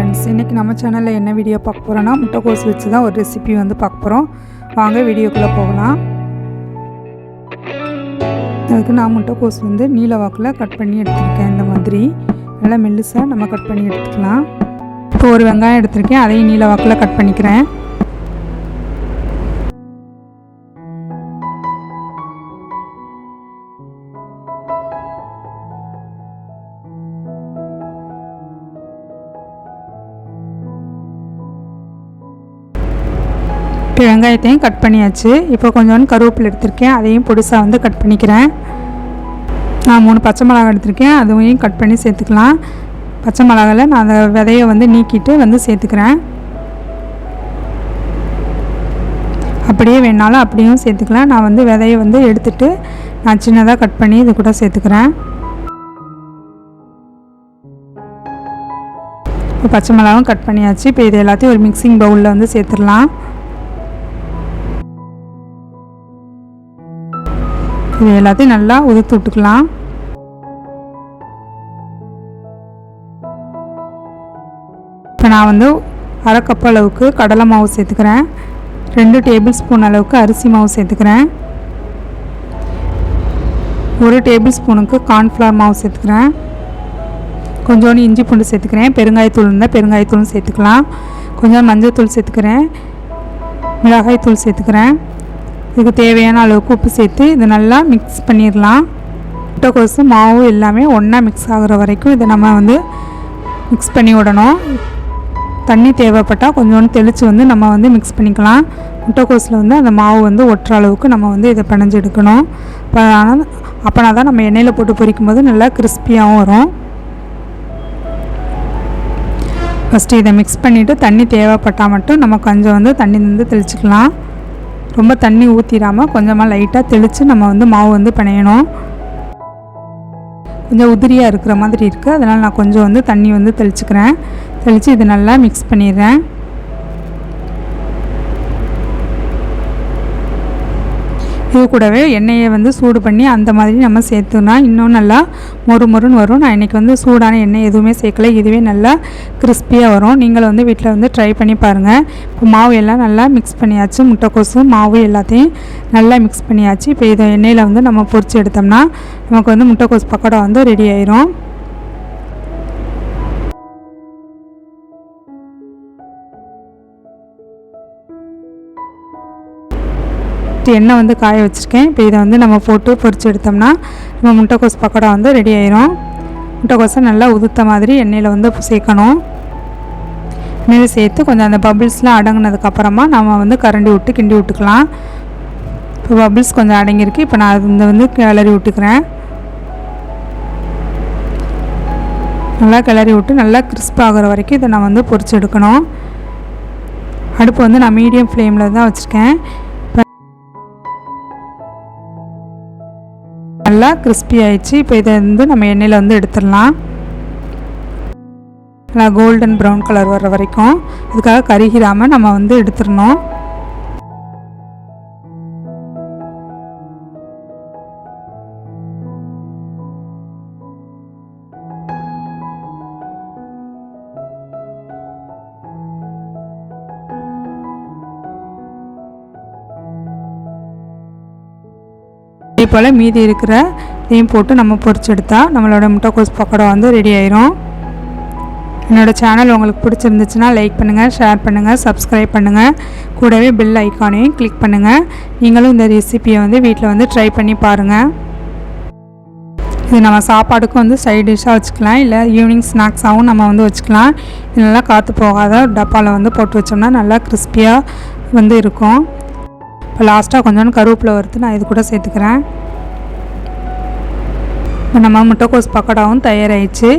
Friends, இன்றைக்கி நம்ம சேனலில் என்ன வீடியோ பார்க்க போகிறோன்னா முட்டைக்கோஸ் வச்சு தான் ஒரு ரெசிபி வந்து பார்க்க போகிறோம். வாங்க வீடியோக்குள்ளே போகலாம். அதுக்கு நான் முட்டைக்கோஸ் வந்து நீல வாக்கில் கட் பண்ணி எடுத்துருக்கேன். இந்த மாதிரி நல்லா மெல்லிசாக நம்ம கட் பண்ணி எடுத்துக்கலாம். இப்போ ஒரு வெங்காயம் எடுத்திருக்கேன், அதையும் நீல வாக்கில் கட் பண்ணிக்கிறேன். இப்போ வெங்காயத்தையும் கட் பண்ணியாச்சு. இப்போ கொஞ்சோண்டு கருவேப்பிலை எடுத்திருக்கேன், அதையும் பொடிசாக வந்து கட் பண்ணிக்கிறேன். நான் 3 பச்சை மிளகாய் எடுத்திருக்கேன், அதுவையும் கட் பண்ணி சேர்த்துக்கலாம். பச்சை மிளகாயில் நான் அந்த விதையை வந்து நீக்கிட்டு வந்து சேர்த்துக்கிறேன். அப்படியே வேணாலும் அப்படியும் சேர்த்துக்கலாம். நான் வந்து விதையை வந்து எடுத்துகிட்டு நான் சின்னதாக கட் பண்ணி இது கூட சேர்த்துக்கிறேன். இப்போ பச்சை மிளகாவும் கட் பண்ணியாச்சு. இப்போ இது எல்லாத்தையும் ஒரு மிக்சிங் பவுலில் வந்து சேர்த்துடலாம். இது எல்லாத்தையும் நல்லா உதுத்து விட்டுக்கலாம். இப்போ நான் வந்து 1/2 கப் அளவுக்கு கடலை மாவு சேர்த்துக்கிறேன். 2 டேபிள் ஸ்பூன் அளவுக்கு அரிசி மாவு சேர்த்துக்கிறேன். 1 டேபிள் ஸ்பூனுக்கு கார்ன்ஃப்ளவர் மாவு சேர்த்துக்கிறேன். கொஞ்சோண்டு இஞ்சி பூண்டு சேர்த்துக்கிறேன். பெருங்காயத்தூள் இருந்தால் பெருங்காயத்தூளும் சேர்த்துக்கலாம். கொஞ்சம் மஞ்சள் தூள் சேர்த்துக்கிறேன். மிளகாய் தூள் சேர்த்துக்கிறேன். இதுக்கு தேவையான அளவுக்கு உப்பு சேர்த்து இதை நல்லா மிக்ஸ் பண்ணிடலாம். முட்டைக்கோசு மாவு எல்லாமே ஒன்றா மிக்ஸ் ஆகிற வரைக்கும் இதை நம்ம வந்து மிக்ஸ் பண்ணி விடணும். தண்ணி தேவைப்பட்டால் கொஞ்சோண்டு தெளித்து வந்து நம்ம வந்து மிக்ஸ் பண்ணிக்கலாம். முட்டைக்கோஸில் வந்து அந்த மாவு வந்து ஒட்டுற அளவுக்கு நம்ம வந்து இதை பிணைஞ்சு எடுக்கணும். அப்போனா தான் நம்ம எண்ணெயில் போட்டு பொரிக்கும் போது நல்லா கிறிஸ்பியாகவும் வரும். ஃபஸ்ட்டு இதை மிக்ஸ் பண்ணிவிட்டு தண்ணி தேவைப்பட்டால் மட்டும் நம்ம கொஞ்சம் வந்து தண்ணி வந்து தெளிச்சிக்கலாம். ரொம்ப தண்ணி ஊற்றிடாமல் கொஞ்சமாக லைட்டாக தெளித்து நம்ம வந்து மாவு வந்து பிணையணும். கொஞ்சம் உதிரியாக இருக்கிற மாதிரி இருக்குது, அதனால் நான் கொஞ்சம் வந்து தண்ணி வந்து தெளிச்சுக்கிறேன். தெளித்து இது நல்லா மிக்ஸ் பண்ணிடுறேன். இது கூடவே எண்ணெயை வந்து சூடு பண்ணி அந்த மாதிரி நம்ம சேர்த்துனா இன்னும் நல்லா மொறுன்னு வரும். நான் இன்றைக்கி வந்து சூடான எண்ணெய் எதுவுமே சேர்க்கல, இதுவே நல்லா கிறிஸ்பியாக வரும். நீங்களும் வந்து வீட்டில் வந்து ட்ரை பண்ணி பாருங்கள். இப்போ மாவு எல்லாம் நல்லா மிக்ஸ் பண்ணியாச்சு. முட்டைக்கோசு மாவு எல்லாத்தையும் நல்லா மிக்ஸ் பண்ணியாச்சு. இப்போ இதை எண்ணெயில் வந்து நம்ம பொரித்து எடுத்தோம்னா நமக்கு வந்து முட்டைக்கோஸ் பக்கோடா வந்து ரெடி ஆயிரும். எண்ணெய் வந்து காய வச்சுருக்கேன். இப்போ இதை வந்து நம்ம போட்டு பொரித்து எடுத்தோம்னா நம்ம முட்டைக்கோஸ் பக்கோடா வந்து ரெடி ஆயிரும். முட்டைக்கோஸை நல்லா உதுத்த மாதிரி எண்ணெயில் வந்து சேர்க்கணும். எண்ணெயில் சேர்த்து கொஞ்சம் அந்த பபிள்ஸ்லாம் அடங்கினதுக்கப்புறமா நம்ம வந்து கரண்டி விட்டு கிண்டி விட்டுக்கலாம். இப்போ பபிள்ஸ் கொஞ்சம் அடங்கியிருக்கு. இப்போ நான் இந்த வந்து கிளறி விட்டுக்கிறேன். நல்லா கிளறி விட்டு நல்லா கிறிஸ்ப் ஆகிற வரைக்கும் இதை நான் வந்து பொரித்து எடுக்கணும். அடுப்பு வந்து நான் மீடியம் ஃப்ளேமில் தான் வச்சுருக்கேன். நல்லா கிறிஸ்பி ஆயிடுச்சு. இப்போ இதை வந்து நம்ம எண்ணெயில் வந்து எடுத்துடலாம். நல்லா கோல்டன் ப்ரௌன் கலர் வர்ற வரைக்கும் அதுக்காக கருகிராமல் நம்ம வந்து எடுத்துடணும். இதே போல் மீதி இருக்கிற இதையும் போட்டு நம்ம பொரிச்சு எடுத்தால் நம்மளோட முட்டைக்கோஸ் பக்கோடா வந்து ரெடி ஆயிரும். என்னோடய சேனல் உங்களுக்கு பிடிச்சிருந்துச்சுன்னா லைக் பண்ணுங்கள், ஷேர் பண்ணுங்கள், சப்ஸ்கிரைப் பண்ணுங்கள். கூடவே பெல் ஐக்கானையும் கிளிக் பண்ணுங்கள். நீங்களும் இந்த ரெசிபியை வந்து வீட்டில் வந்து ட்ரை பண்ணி பாருங்கள். இது நம்ம சாப்பாடுக்கும் வந்து சைட் டிஷ்ஷாக வச்சுக்கலாம், இல்லை ஈவினிங் ஸ்நாக்ஸாகவும் நம்ம வந்து வச்சுக்கலாம். இது நல்லா காற்று போகாத டப்பாவில் வந்து போட்டு வச்சோம்னா நல்லா கிறிஸ்பியாக வந்து இருக்கும். இப்போ லாஸ்ட்டாக கொஞ்சோண்டு கருவேப்பிலை வறுத்து நான் இது கூட சேர்த்துக்கிறேன். இப்போ நம்ம முட்டைக்கோஸ் பக்கோடாவும் தயாராகிடுச்சு.